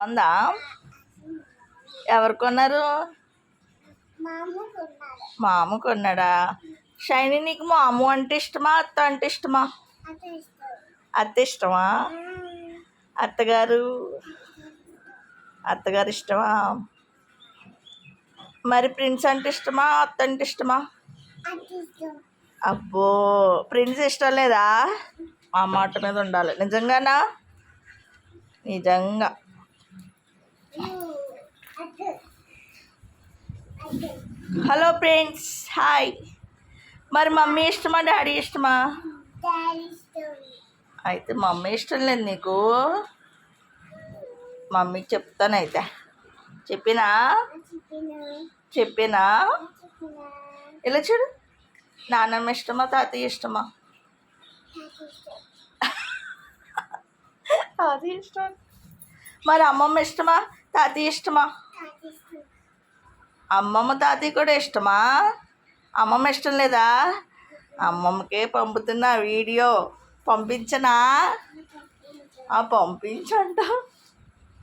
ఉందా? ఎవరు కొన్నారు? మామ కొన్నాడా? షైనీ, నీకు మాము అంటే ఇష్టమా, అత్త అంటే ఇష్టమా? అత్త ఇష్టమా? అత్తగారు ఇష్టమా? మరి ప్రిన్స్ అంటే ఇష్టమా, అత్త అంటే ఇష్టమా? అబ్బో, ప్రిన్స్ ఇష్టం లేదా? ఆ మాట మీద ఉండాలి. నిజంగానా? నిజంగా. Hello friends, hi. మరి మమ్మీ ఇష్టమా, డాడీ ఇష్టమా? అయితే మమ్మీ ఇష్టం లేదు నీకు? మమ్మీకి చెప్తానైతే. చెప్పినా ఇలా చూడు. నాన్నమ్మ ఇష్టమా, తాతయ్య ఇష్టమా? తాతయ్య ఇష్టం. మరి అమ్మమ్మ ఇష్టమా, తాతయ్య ఇష్టమా? అమ్మమ్మ తాతయ్య కూడా ఇష్టమా? అమ్మమ్మ ఇష్టం లేదా? అమ్మమ్మకే పంపుతున్నా వీడియో. పంపించనా? పంపించంట.